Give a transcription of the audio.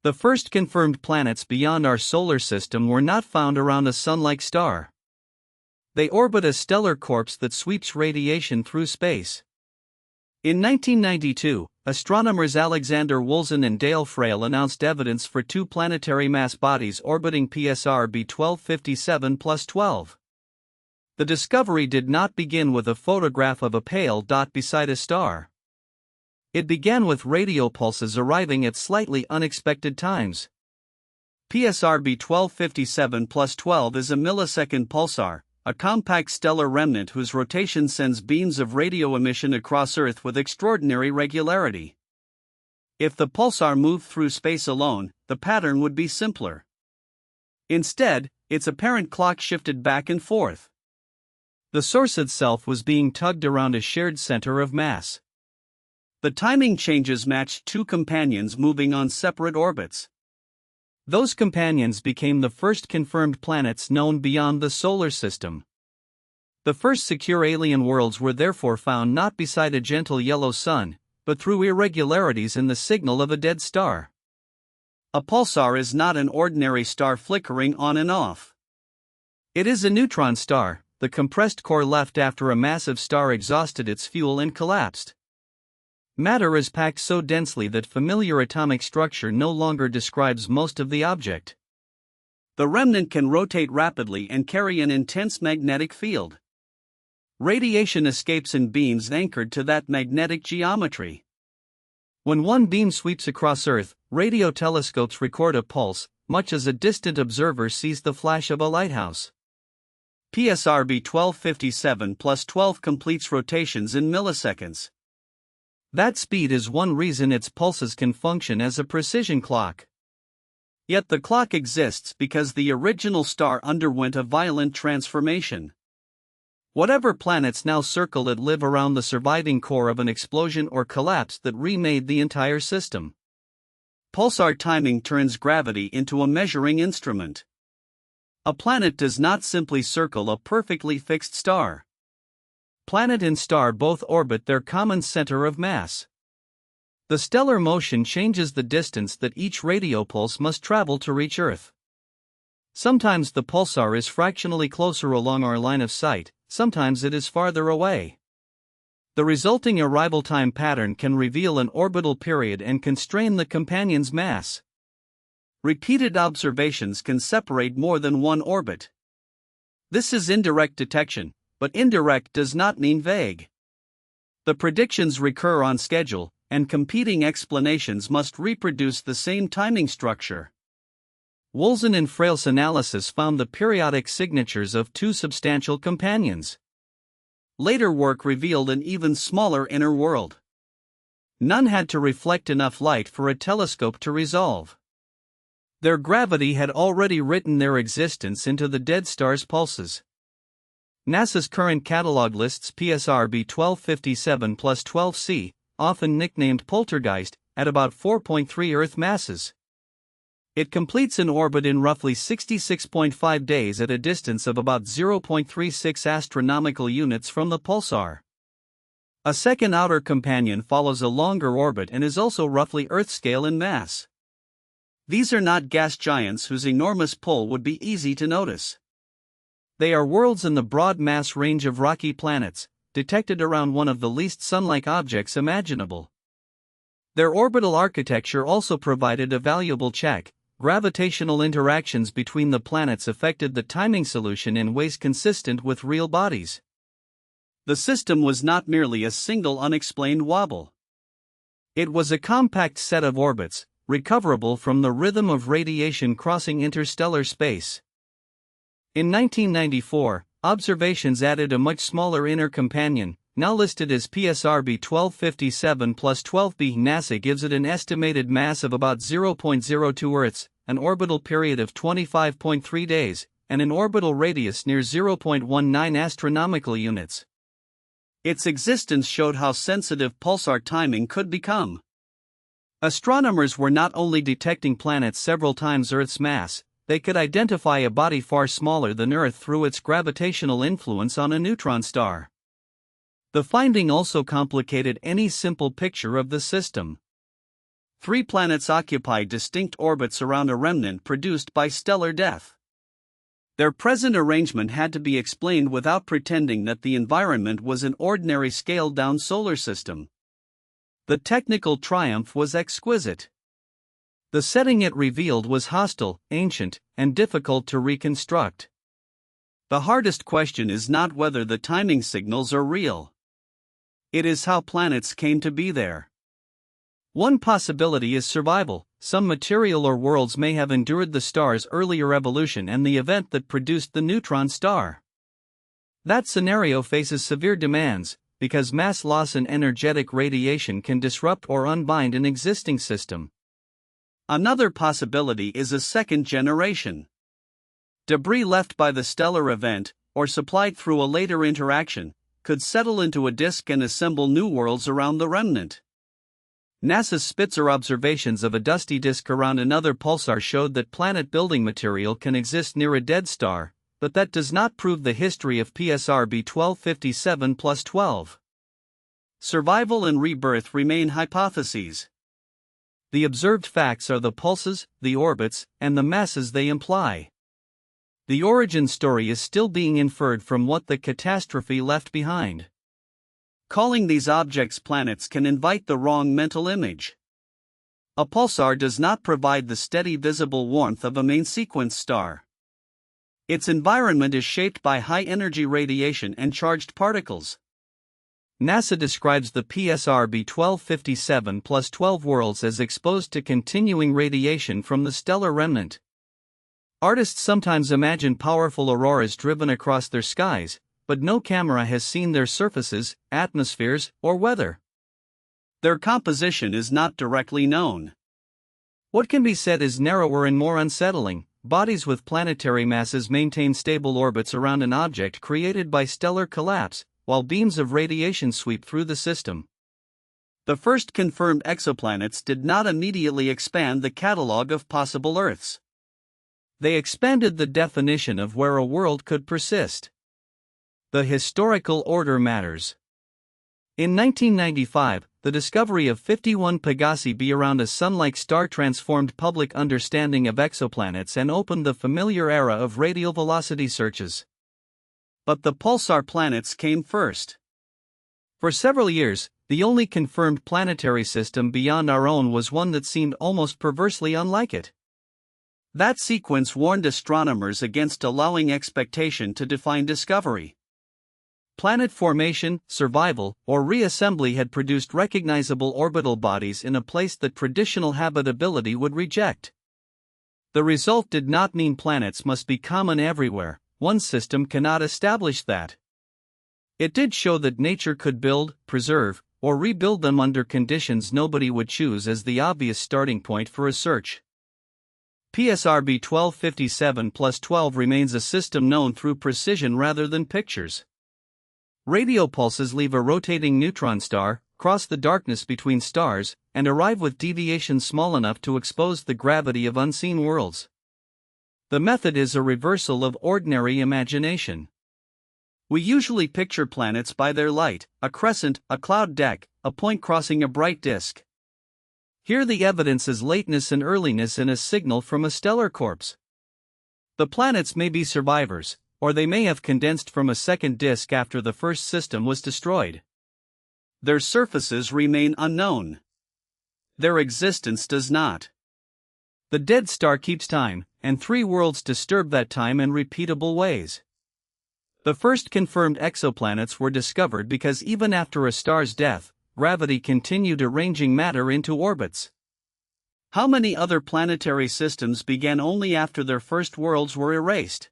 The first confirmed planets beyond our solar system were not found around a Sunlike star. They orbit a stellar corpse that sweeps radiation through space. In 1992, astronomers Alexander Wolzin and Dale Frail announced evidence for two planetary mass bodies orbiting PSR B1257+12. The discovery did not begin with a photograph of a pale dot beside a star. It began with radio pulses arriving at slightly unexpected times. PSR B1257+12 is a millisecond pulsar, a compact stellar remnant whose rotation sends beams of radio emission across Earth with extraordinary regularity. If the pulsar moved through space alone, the pattern would be simpler. Instead, its apparent clock shifted back and forth. The source itself was being tugged around a shared center of mass. The timing changes matched two companions moving on separate orbits. Those companions became the first confirmed planets known beyond the solar system. The first secure alien worlds were therefore found not beside a gentle yellow sun, but through irregularities in the signal of a dead star. A pulsar is not an ordinary star flickering on and off. It is a neutron star, the compressed core left after a massive star exhausted its fuel and collapsed. Matter is packed so densely that familiar atomic structure no longer describes most of the object. The remnant can rotate rapidly and carry an intense magnetic field. Radiation escapes in beams anchored to that magnetic geometry. When one beam sweeps across Earth, radio telescopes record a pulse, much as a distant observer sees the flash of a lighthouse. PSR B1257+12 completes rotations in milliseconds. That speed is one reason its pulses can function as a precision clock. Yet the clock exists because the original star underwent a violent transformation. Whatever planets now circle it live around the surviving core of an explosion or collapse that remade the entire system. Pulsar timing turns gravity into a measuring instrument. A planet does not simply circle a perfectly fixed star. Planet and star both orbit their common center of mass. The stellar motion changes the distance that each radio pulse must travel to reach Earth. Sometimes the pulsar is fractionally closer along our line of sight, sometimes it is farther away. The resulting arrival time pattern can reveal an orbital period and constrain the companion's mass. Repeated observations can separate more than one orbit. This is indirect detection, but indirect does not mean vague. The predictions recur on schedule, and competing explanations must reproduce the same timing structure. Wolzin and Frail's analysis found the periodic signatures of two substantial companions. Later work revealed an even smaller inner world. None had to reflect enough light for a telescope to resolve. Their gravity had already written their existence into the dead star's pulses. NASA's current catalog lists PSR B1257+12c, often nicknamed Poltergeist, at about 4.3 Earth masses. It completes an orbit in roughly 66.5 days at a distance of about 0.36 astronomical units from the pulsar. A second outer companion follows a longer orbit and is also roughly Earth-scale in mass. These are not gas giants whose enormous pull would be easy to notice. They are worlds in the broad mass range of rocky planets, detected around one of the least Sun-like objects imaginable. Their orbital architecture also provided a valuable check. Gravitational interactions between the planets affected the timing solution in ways consistent with real bodies. The system was not merely a single unexplained wobble. It was a compact set of orbits, recoverable from the rhythm of radiation crossing interstellar space. In 1994, observations added a much smaller inner companion, now listed as PSR B1257+12b. NASA gives it an estimated mass of about 0.02 Earths, an orbital period of 25.3 days, and an orbital radius near 0.19 astronomical units. Its existence showed how sensitive pulsar timing could become. Astronomers were not only detecting planets several times Earth's mass, they could identify a body far smaller than Earth through its gravitational influence on a neutron star. The finding also complicated any simple picture of the system. 3 planets occupy distinct orbits around a remnant produced by stellar death. Their present arrangement had to be explained without pretending that the environment was an ordinary scaled-down solar system. The technical triumph was exquisite. The setting it revealed was hostile, ancient, and difficult to reconstruct. The hardest question is not whether the timing signals are real. It is how planets came to be there. One possibility is survival. Some material or worlds may have endured the star's earlier evolution and the event that produced the neutron star. That scenario faces severe demands, because mass loss and energetic radiation can disrupt or unbind an existing system. Another possibility is a second generation. Debris left by the stellar event, or supplied through a later interaction, could settle into a disk and assemble new worlds around the remnant. NASA's Spitzer observations of a dusty disk around another pulsar showed that planet-building material can exist near a dead star, but that does not prove the history of PSR B1257+12. Survival and rebirth remain hypotheses. The observed facts are the pulses, the orbits, and the masses they imply. The origin story is still being inferred from what the catastrophe left behind. Calling these objects planets can invite the wrong mental image. A pulsar does not provide the steady visible warmth of a main sequence star. Its environment is shaped by high-energy radiation and charged particles. NASA describes the PSR B1257+12 worlds as exposed to continuing radiation from the stellar remnant. Artists sometimes imagine powerful auroras driven across their skies, but no camera has seen their surfaces, atmospheres, or weather. Their composition is not directly known. What can be said is narrower and more unsettling. Bodies with planetary masses maintain stable orbits around an object created by stellar collapse, while beams of radiation sweep through the system. The first confirmed exoplanets did not immediately expand the catalog of possible Earths. They expanded the definition of where a world could persist. The historical order matters. In 1995, the discovery of 51 Pegasi b around a Sun-like star transformed public understanding of exoplanets and opened the familiar era of radial velocity searches. But the pulsar planets came first. For several years, the only confirmed planetary system beyond our own was one that seemed almost perversely unlike it. That sequence warned astronomers against allowing expectation to define discovery. Planet formation, survival, or reassembly had produced recognizable orbital bodies in a place that traditional habitability would reject. The result did not mean planets must be common everywhere. One system cannot establish that. It did show that nature could build, preserve, or rebuild them under conditions nobody would choose as the obvious starting point for a search. PSR B1257+12 remains a system known through precision rather than pictures. Radio pulses leave a rotating neutron star, cross the darkness between stars, and arrive with deviations small enough to expose the gravity of unseen worlds. The method is a reversal of ordinary imagination. We usually picture planets by their light, a crescent, a cloud deck, a point crossing a bright disk. Here the evidence is lateness and earliness in a signal from a stellar corpse. The planets may be survivors, or they may have condensed from a second disk after the first system was destroyed. Their surfaces remain unknown. Their existence does not. The dead star keeps time, and 3 worlds disturb that time in repeatable ways. The first confirmed exoplanets were discovered because even after a star's death, gravity continued arranging matter into orbits. How many other planetary systems began only after their first worlds were erased?